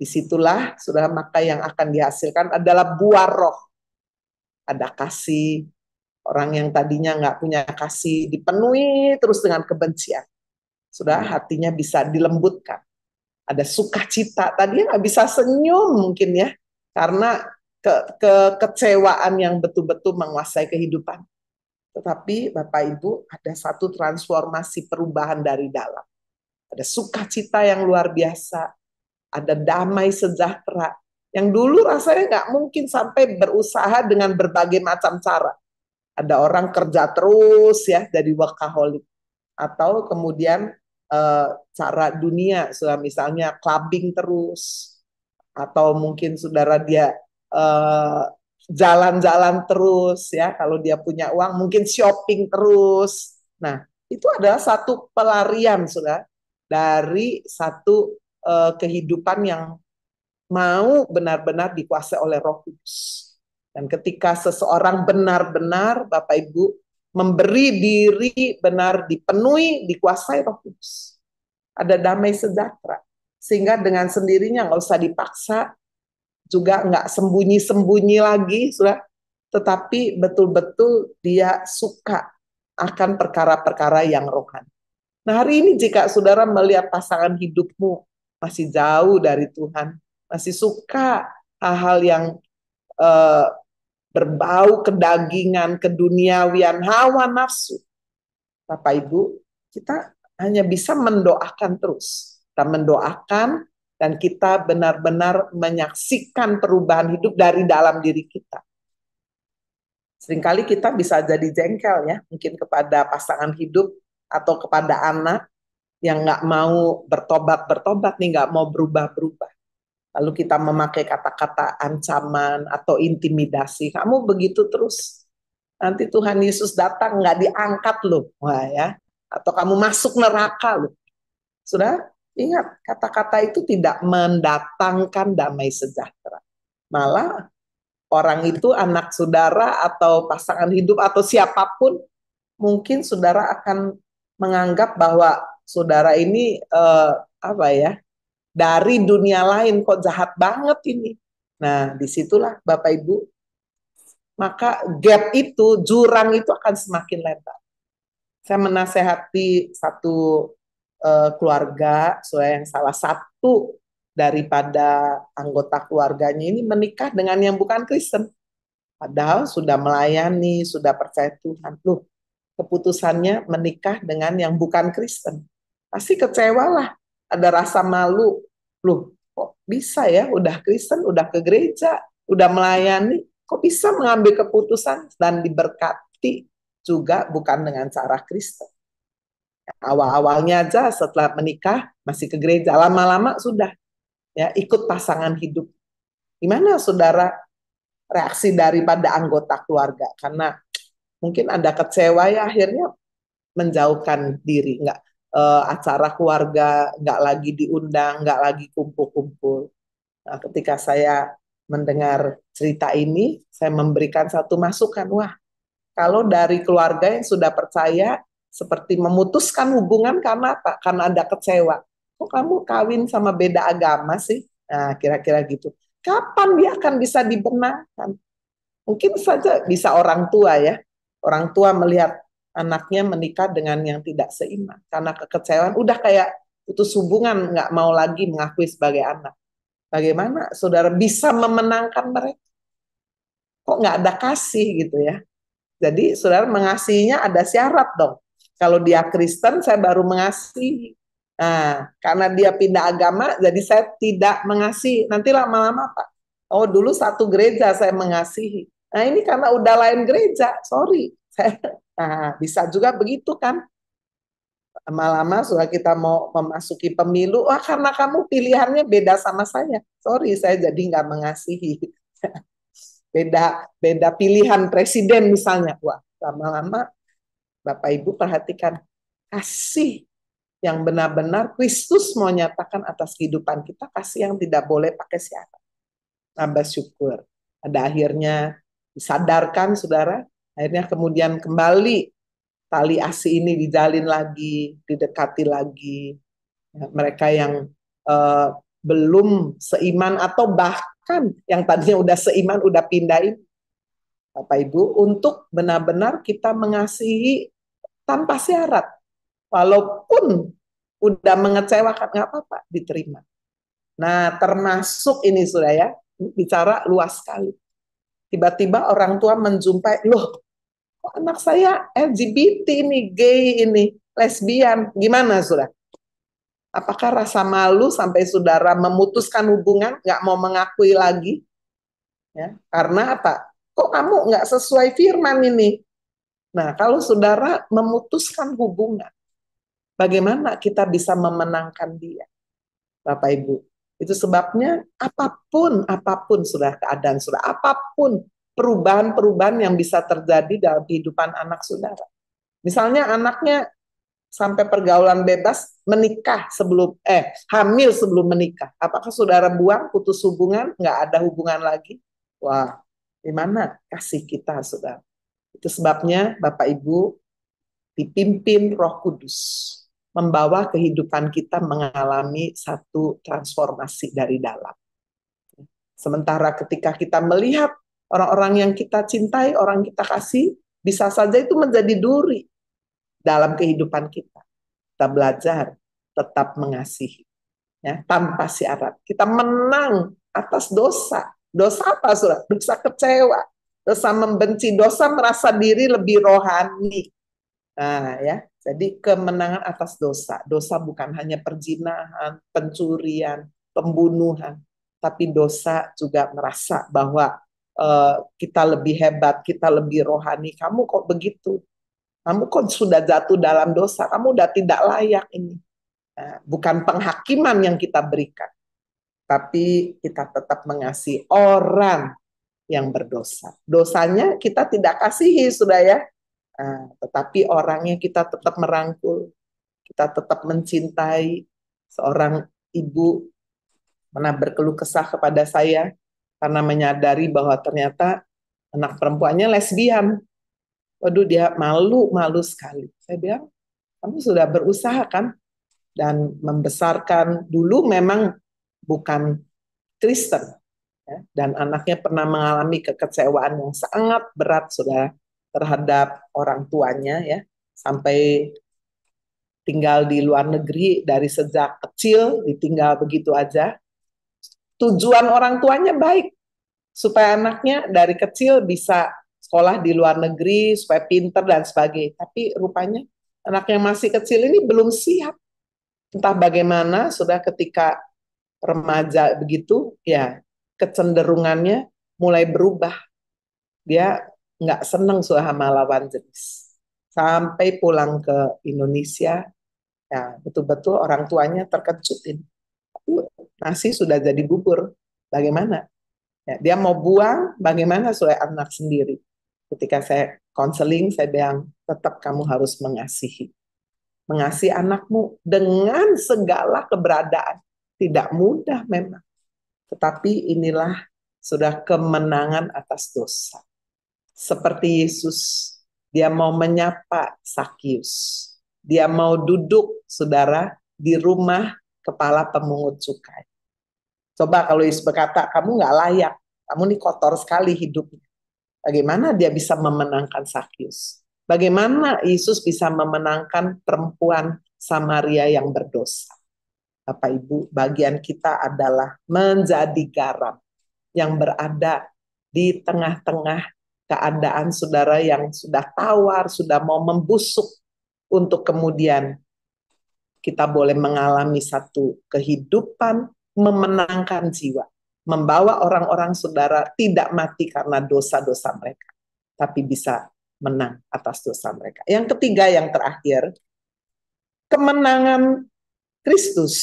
disitulah saudara, maka yang akan dihasilkan adalah buah roh. Ada kasih. Orang yang tadinya nggak punya kasih dipenuhi terus dengan kebencian. Sudah hatinya bisa dilembutkan. Ada sukacita. Tadinya nggak bisa senyum mungkin ya. Karena kekecewaan yang betul-betul menguasai kehidupan. Tetapi Bapak Ibu, ada satu transformasi perubahan dari dalam. Ada sukacita yang luar biasa. Ada damai sejahtera. Yang dulu rasanya nggak mungkin sampai berusaha dengan berbagai macam cara. Ada orang kerja terus ya, jadi workaholic. Atau kemudian cara dunia, misalnya clubbing terus. Atau mungkin saudara dia jalan-jalan terus ya, kalau dia punya uang mungkin shopping terus. Nah, itu adalah satu pelarian saudara dari satu kehidupan yang mau benar-benar dikuasai oleh Roh Kudus. Dan ketika seseorang benar-benar, Bapak Ibu, memberi diri benar dipenuhi, dikuasai Roh Kudus, ada damai sejahtera. Sehingga dengan sendirinya nggak usah dipaksa, juga nggak sembunyi-sembunyi lagi, sudah. Tetapi betul-betul dia suka akan perkara-perkara yang rohani. Nah hari ini jika saudara melihat pasangan hidupmu masih jauh dari Tuhan, masih suka hal-hal yang berbau kedagingan, keduniawian, hawa nafsu, Bapak Ibu, kita hanya bisa mendoakan terus. Kita mendoakan dan kita benar-benar menyaksikan perubahan hidup dari dalam diri kita. Seringkali kita bisa jadi jengkel ya, mungkin kepada pasangan hidup atau kepada anak yang nggak mau bertobat nih, nggak mau berubah-berubah. Lalu kita memakai kata-kata ancaman atau intimidasi. Kamu begitu terus, nanti Tuhan Yesus datang nggak diangkat loh. Wah ya. Atau kamu masuk neraka loh. Sudah ingat, kata-kata itu tidak mendatangkan damai sejahtera. Malah orang itu anak saudara atau pasangan hidup atau siapapun, mungkin saudara akan menganggap bahwa saudara ini dari dunia lain, kok jahat banget ini. Nah, disitulah Bapak Ibu, maka gap itu, jurang itu akan semakin lebar. Saya menasehati satu keluarga, yang salah satu daripada anggota keluarganya ini menikah dengan yang bukan Kristen. Padahal sudah melayani, sudah percaya Tuhan. Loh, keputusannya menikah dengan yang bukan Kristen. Pasti kecewalah. Ada rasa malu, loh kok bisa ya, udah Kristen, udah ke gereja, udah melayani, kok bisa mengambil keputusan dan diberkati juga bukan dengan cara Kristen. Awal-awalnya aja setelah menikah masih ke gereja, lama-lama sudah ya ikut pasangan hidup. Gimana saudara reaksi daripada anggota keluarga, karena mungkin ada kecewa ya akhirnya menjauhkan diri, nggak acara keluarga nggak lagi diundang, nggak lagi kumpul-kumpul. Nah, ketika saya mendengar cerita ini, saya memberikan satu masukan, wah kalau dari keluarga yang sudah percaya seperti memutuskan hubungan karena apa? Karena ada kecewa. Kok kamu kawin sama beda agama sih? Nah, kira-kira gitu. Kapan dia akan bisa dibenarkan? Mungkin saja bisa orang tua ya. Orang tua melihat anaknya menikah dengan yang tidak seiman. Karena kekecewaan, udah kayak putus hubungan, nggak mau lagi mengakui sebagai anak. Bagaimana saudara bisa memenangkan mereka? Kok nggak ada kasih gitu ya? Jadi saudara mengasihinya ada syarat dong. Kalau dia Kristen, saya baru mengasihi. Nah, karena dia pindah agama, jadi saya tidak mengasihi. Nanti lama-lama Pak, oh dulu satu gereja saya mengasihi. Nah ini karena udah lain gereja, sorry. Nah, bisa juga begitu kan. Lama-lama sudah kita mau memasuki pemilu, wah karena kamu pilihannya beda sama saya. Sorry, saya jadi nggak mengasihi. Beda beda pilihan presiden misalnya. Wah, lama-lama Bapak Ibu perhatikan, kasih yang benar-benar Kristus mau nyatakan atas kehidupan kita, kasih yang tidak boleh pakai syarat. Nah, bersyukur. Ada akhirnya disadarkan saudara, akhirnya kemudian kembali tali asih ini dijalin lagi, didekati lagi. Ya, mereka yang belum seiman atau bahkan yang tadinya udah seiman udah pindahin, Bapak Ibu, untuk benar-benar kita mengasihi tanpa syarat. Walaupun udah mengecewakan, nggak apa-apa, diterima. Nah, termasuk ini sudah ya, bicara luas sekali. Tiba-tiba orang tua menjumpai, loh, kok anak saya LGBT ini, gay ini, lesbian, gimana sudah? Apakah rasa malu sampai saudara memutuskan hubungan, nggak mau mengakui lagi? Ya, karena apa? Kok kamu nggak sesuai firman ini? Nah, kalau saudara memutuskan hubungan, bagaimana kita bisa memenangkan dia? Bapak Ibu, itu sebabnya apapun sudah keadaan sudah, apapun perubahan-perubahan yang bisa terjadi dalam kehidupan anak saudara. Misalnya anaknya sampai pergaulan bebas, menikah sebelum hamil sebelum menikah. Apakah saudara buang, putus hubungan, nggak ada hubungan lagi? Wah, di mana kasih kita, saudara? Itu sebabnya Bapak Ibu dipimpin Roh Kudus, membawa kehidupan kita mengalami satu transformasi dari dalam. Sementara ketika kita melihat orang-orang yang kita cintai, orang kita kasih, bisa saja itu menjadi duri dalam kehidupan kita. Kita belajar tetap mengasihi, ya, tanpa syarat. Kita menang atas dosa. Dosa apa, saudara? Dosa kecewa, dosa membenci, dosa merasa diri lebih rohani. Nah, ya, jadi kemenangan atas dosa. Dosa bukan hanya perzinahan, pencurian, pembunuhan, tapi dosa juga merasa bahwa kita lebih hebat, kita lebih rohani. Kamu kok begitu? Kamu kok sudah jatuh dalam dosa? Kamu udah tidak layak ini. Nah, bukan penghakiman yang kita berikan, tapi kita tetap mengasihi orang yang berdosa. Dosanya kita tidak kasihi, sudah ya. Nah, tetapi orangnya kita tetap merangkul, kita tetap mencintai. Seorang ibu pernah berkeluh kesah kepada saya karena menyadari bahwa ternyata anak perempuannya lesbian. Waduh, dia malu sekali. Saya bilang, kamu sudah berusaha kan? Dan membesarkan, dulu memang bukan Kristen. Ya, dan anaknya pernah mengalami kekecewaan yang sangat berat, saudara, terhadap orang tuanya, ya, sampai tinggal di luar negeri dari sejak kecil, ditinggal begitu aja. Tujuan orang tuanya baik, supaya anaknya dari kecil bisa sekolah di luar negeri, supaya pinter dan sebagainya. Tapi rupanya anak yang masih kecil ini belum siap. Entah bagaimana, sudah ketika remaja begitu, ya kecenderungannya mulai berubah. Dia nggak seneng sama lawan jenis. Sampai pulang ke Indonesia, ya betul-betul orang tuanya terkejut ini. Nasi sudah jadi bubur, bagaimana? Ya, dia mau buang, bagaimana soal anak sendiri. Ketika saya konseling, saya bilang, tetap kamu harus mengasihi. Mengasihi anakmu dengan segala keberadaan. Tidak mudah memang. Tetapi inilah sudah kemenangan atas dosa. Seperti Yesus, dia mau menyapa Sakius. Dia mau duduk, saudara, di rumah kepala pemungut cukai. Coba kalau Yesus berkata, kamu nggak layak, kamu ini kotor sekali hidupnya. Bagaimana dia bisa memenangkan Sakius? Bagaimana Yesus bisa memenangkan perempuan Samaria yang berdosa? Bapak Ibu, bagian kita adalah menjadi garam yang berada di tengah-tengah keadaan saudara yang sudah tawar, sudah mau membusuk, untuk kemudian kita boleh mengalami satu kehidupan memenangkan jiwa, membawa orang-orang saudara tidak mati karena dosa-dosa mereka, tapi bisa menang atas dosa mereka. Yang ketiga, yang terakhir, kemenangan Kristus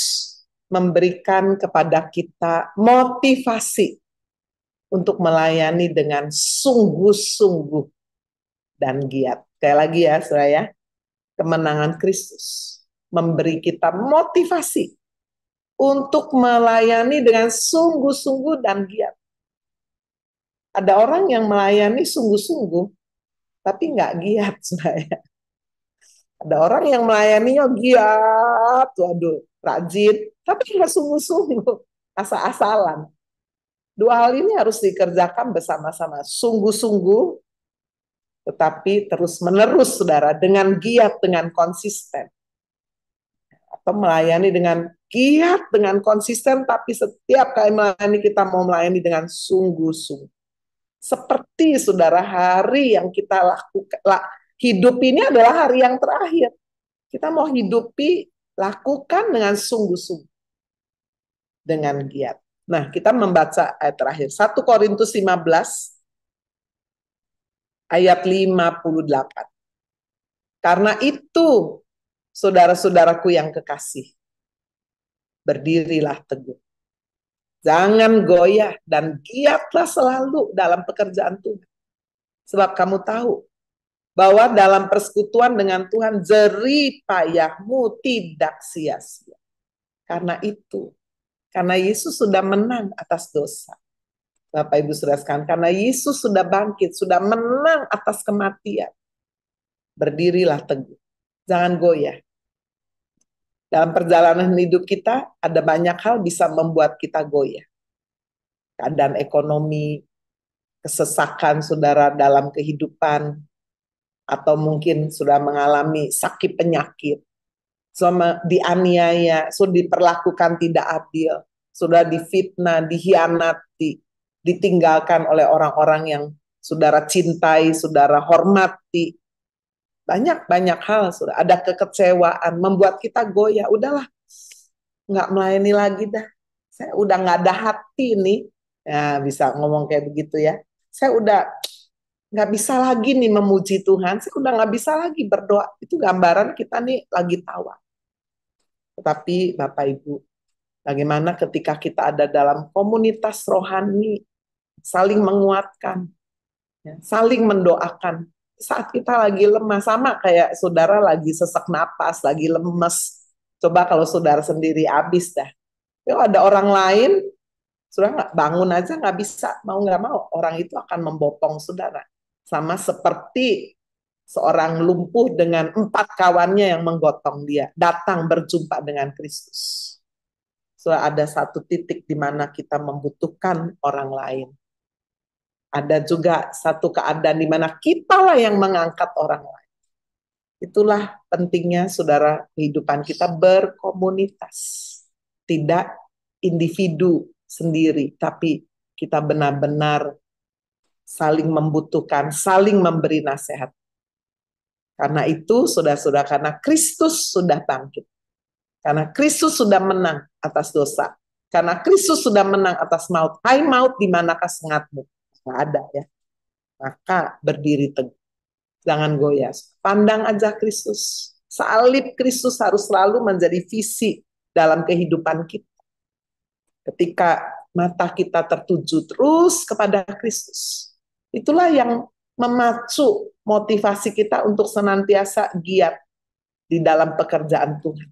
memberikan kepada kita motivasi untuk melayani dengan sungguh-sungguh dan giat. Sekali lagi ya, saudara ya, kemenangan Kristus memberi kita motivasi untuk melayani dengan sungguh-sungguh dan giat. Ada orang yang melayani sungguh-sungguh, tapi nggak giat, saudara. Ada orang yang melayaninya giat, waduh, rajin, tapi nggak sungguh-sungguh, asal-asalan. Dua hal ini harus dikerjakan bersama-sama, sungguh-sungguh, tetapi terus-menerus, saudara, dengan giat, dengan konsisten. Atau melayani dengan giat, dengan konsisten, tapi setiap kali melayani kita mau melayani dengan sungguh-sungguh. Seperti, saudara, hari yang kita lakukan, hidup ini adalah hari yang terakhir. Kita mau hidupi, lakukan dengan sungguh-sungguh, dengan giat. Nah, kita membaca ayat terakhir, 1 Korintus 15, ayat 58. Karena itu, saudara-saudaraku yang kekasih, berdirilah teguh. Jangan goyah dan giatlah selalu dalam pekerjaan Tuhan. Sebab kamu tahu bahwa dalam persekutuan dengan Tuhan jerih payahmu tidak sia-sia. Karena itu, karena Yesus sudah menang atas dosa. Bapak Ibu saudara sekalian, karena Yesus sudah bangkit, sudah menang atas kematian. Berdirilah teguh. Jangan goyah. Dalam perjalanan hidup kita, ada banyak hal bisa membuat kita goyah. Keadaan ekonomi, kesesakan saudara dalam kehidupan, atau mungkin sudah mengalami sakit penyakit, sudah dianiaya, sudah diperlakukan tidak adil, sudah difitnah, dikhianati, ditinggalkan oleh orang-orang yang saudara cintai, saudara hormati. Banyak hal, sudah ada kekecewaan, membuat kita goyah. Udahlah, nggak melayani lagi dah. Saya udah nggak ada hati nih. Ya, bisa ngomong kayak begitu ya. Saya udah nggak bisa lagi nih memuji Tuhan. Saya udah nggak bisa lagi berdoa. Itu gambaran kita nih lagi tawar. Tetapi Bapak Ibu, bagaimana ketika kita ada dalam komunitas rohani, saling menguatkan, ya, saling mendoakan. Saat kita lagi lemah, sama kayak saudara lagi sesak napas, lagi lemes. Coba kalau saudara sendiri habis dah. Kalau ada orang lain, saudara nggak bangun aja nggak bisa, mau nggak mau orang itu akan membopong saudara. Sama seperti seorang lumpuh dengan 4 kawannya yang menggotong dia, datang berjumpa dengan Kristus. So, ada satu titik di mana kita membutuhkan orang lain. Ada juga satu keadaan di mana kitalah yang mengangkat orang lain. Itulah pentingnya, saudara, kehidupan kita berkomunitas. Tidak individu sendiri, tapi kita benar-benar saling membutuhkan, saling memberi nasihat. Karena itu, saudara-saudara, karena Kristus sudah bangkit. Karena Kristus sudah menang atas dosa. Karena Kristus sudah menang atas maut. Hai maut, di manakah sengatmu? Nggak ada ya. Maka berdiri teguh. Jangan goyah. Pandang aja Kristus. Salib Kristus harus selalu menjadi visi dalam kehidupan kita. Ketika mata kita tertuju terus kepada Kristus. Itulah yang memacu motivasi kita untuk senantiasa giat di dalam pekerjaan Tuhan.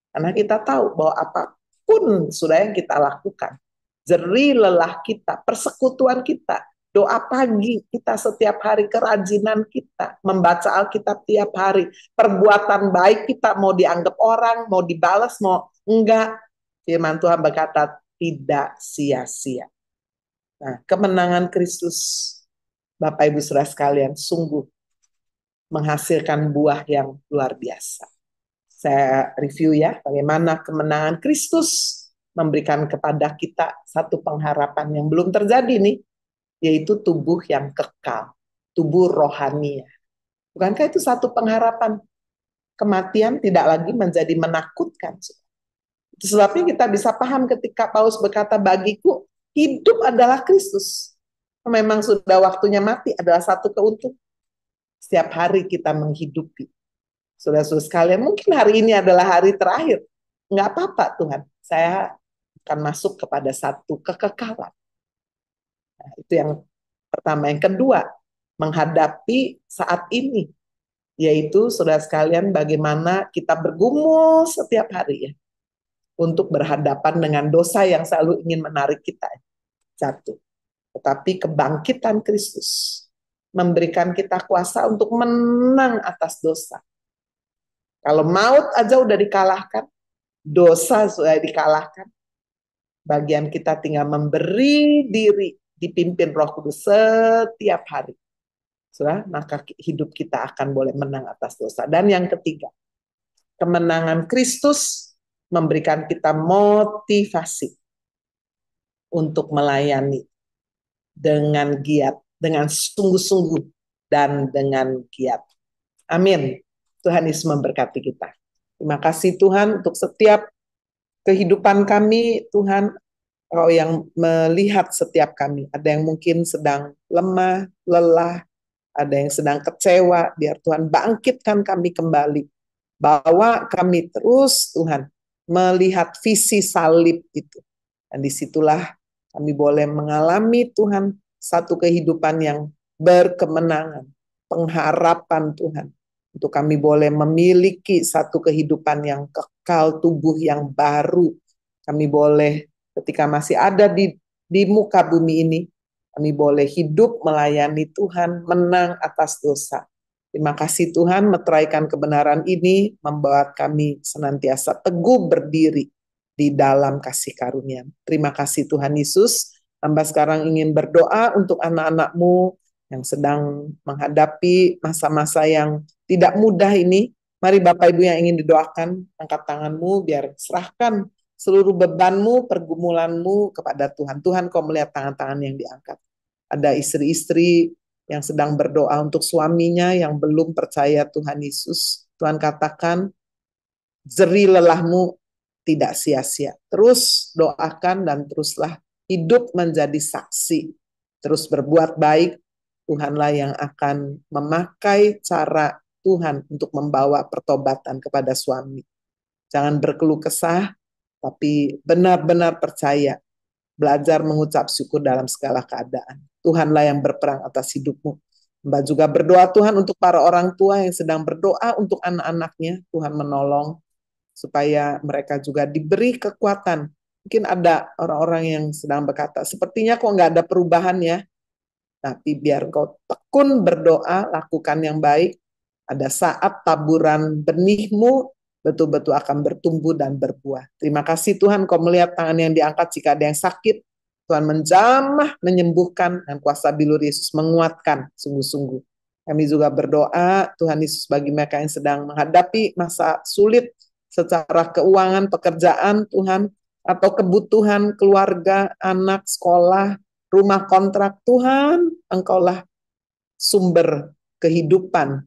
Karena kita tahu bahwa apapun sudah yang kita lakukan, jerih lelah kita, persekutuan kita, doa pagi kita setiap hari, kerajinan kita, membaca Alkitab tiap hari, perbuatan baik kita mau dianggap orang, mau dibalas, mau enggak, firman Tuhan berkata tidak sia-sia. Nah, kemenangan Kristus, Bapak Ibu Saudara sekalian, sungguh menghasilkan buah yang luar biasa. Saya review ya, bagaimana kemenangan Kristus memberikan kepada kita satu pengharapan yang belum terjadi nih, yaitu tubuh yang kekal, tubuh rohani. Bukankah itu satu pengharapan? Kematian tidak lagi menjadi menakutkan. Itu sebabnya kita bisa paham ketika Paulus berkata, bagiku hidup adalah Kristus. Memang sudah waktunya mati adalah satu keuntungan. Setiap hari kita menghidupi. Saudara-saudara sekalian, mungkin hari ini adalah hari terakhir. Enggak apa-apa Tuhan, saya akan masuk kepada satu kekekalan. Nah, itu yang pertama. Yang kedua, menghadapi saat ini, yaitu saudara sekalian bagaimana kita bergumul setiap hari ya, untuk berhadapan dengan dosa yang selalu ingin menarik kita jatuh. Tetapi kebangkitan Kristus memberikan kita kuasa untuk menang atas dosa. Kalau maut aja udah dikalahkan, dosa sudah dikalahkan, bagian kita tinggal memberi diri dipimpin Roh Kudus setiap hari. Sudah, maka hidup kita akan boleh menang atas dosa. Dan yang ketiga, kemenangan Kristus memberikan kita motivasi untuk melayani dengan giat, dengan sungguh-sungguh, dan dengan giat. Amin. Tuhan Yesus memberkati kita. Terima kasih Tuhan untuk setiap kehidupan kami, Tuhan, Kau yang melihat setiap kami. Ada yang mungkin sedang lemah, lelah, ada yang sedang kecewa, biar Tuhan bangkitkan kami kembali. Bawa kami terus, Tuhan, melihat visi salib itu. Dan disitulah kami boleh mengalami, Tuhan, satu kehidupan yang berkemenangan, pengharapan Tuhan. Untuk kami boleh memiliki satu kehidupan yang kekal, tubuh yang baru. Kami boleh ketika masih ada di muka bumi ini, kami boleh hidup melayani Tuhan, menang atas dosa. Terima kasih Tuhan, meteraikan kebenaran ini, membuat kami senantiasa teguh berdiri di dalam kasih karunia. Terima kasih Tuhan Yesus. Hamba sekarang ingin berdoa untuk anak-anak-Mu yang sedang menghadapi masa-masa yang tidak mudah ini. Mari Bapak Ibu yang ingin didoakan, angkat tanganmu biar serahkan seluruh bebanmu, pergumulanmu kepada Tuhan. Tuhan, Kau melihat tangan-tangan yang diangkat. Ada istri-istri yang sedang berdoa untuk suaminya yang belum percaya Tuhan Yesus. Tuhan katakan, jerih lelahmu tidak sia-sia. Terus doakan dan teruslah hidup menjadi saksi. Terus berbuat baik. Tuhanlah yang akan memakai cara Tuhan untuk membawa pertobatan kepada suami. Jangan berkeluh kesah, tapi benar-benar percaya. Belajar mengucap syukur dalam segala keadaan. Tuhanlah yang berperang atas hidupmu. Mbak juga berdoa Tuhan untuk para orang tua yang sedang berdoa untuk anak-anaknya. Tuhan menolong supaya mereka juga diberi kekuatan. Mungkin ada orang-orang yang sedang berkata, sepertinya kok nggak ada perubahan ya. Tapi biar kau tekun berdoa, lakukan yang baik. Ada saat taburan benihmu betul-betul akan bertumbuh dan berbuah. Terima kasih Tuhan, Kau melihat tangan yang diangkat jika ada yang sakit. Tuhan menjamah, menyembuhkan, dan kuasa bilur Yesus menguatkan sungguh-sungguh. Kami juga berdoa, Tuhan Yesus bagi mereka yang sedang menghadapi masa sulit secara keuangan, pekerjaan, Tuhan, atau kebutuhan keluarga, anak, sekolah, rumah kontrak, Tuhan, Engkaulah sumber kehidupan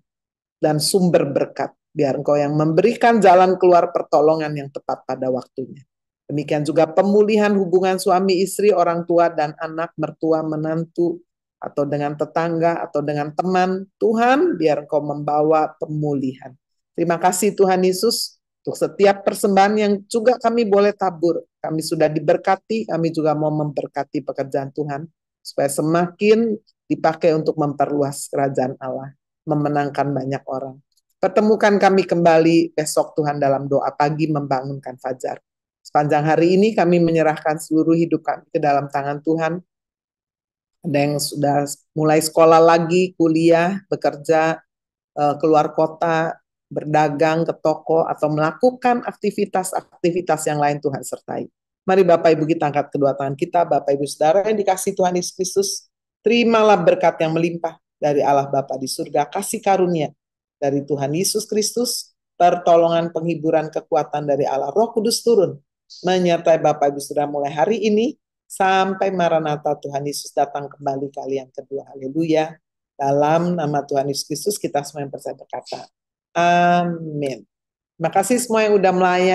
dan sumber berkat. Biar Engkau yang memberikan jalan keluar pertolongan yang tepat pada waktunya. Demikian juga pemulihan hubungan suami istri, orang tua dan anak, mertua, menantu, atau dengan tetangga, atau dengan teman. Tuhan, biar Engkau membawa pemulihan. Terima kasih Tuhan Yesus, Untuk setiap persembahan yang juga kami boleh tabur, kami sudah diberkati, kami juga mau memberkati pekerjaan Tuhan, supaya semakin dipakai untuk memperluas kerajaan Allah, memenangkan banyak orang. Pertemukan kami kembali besok Tuhan dalam doa pagi membangunkan fajar. Sepanjang hari ini kami menyerahkan seluruh hidup kami ke dalam tangan Tuhan. Ada yang sudah mulai sekolah lagi, kuliah, bekerja, keluar kota, berdagang ke toko, atau melakukan aktivitas-aktivitas yang lain Tuhan sertai. Mari Bapak Ibu kita angkat kedua tangan kita, Bapak Ibu Saudara yang dikasihi Tuhan Yesus Kristus, terimalah berkat yang melimpah dari Allah Bapa di surga, kasih karunia dari Tuhan Yesus Kristus, pertolongan, penghiburan, kekuatan dari Allah Roh Kudus turun, menyertai Bapak Ibu Saudara mulai hari ini, sampai Maranatha Tuhan Yesus datang kembali kali yang kedua. Haleluya. Dalam nama Tuhan Yesus Kristus kita semua yang percaya berkata, amin. Terima kasih semua yang udah melayani.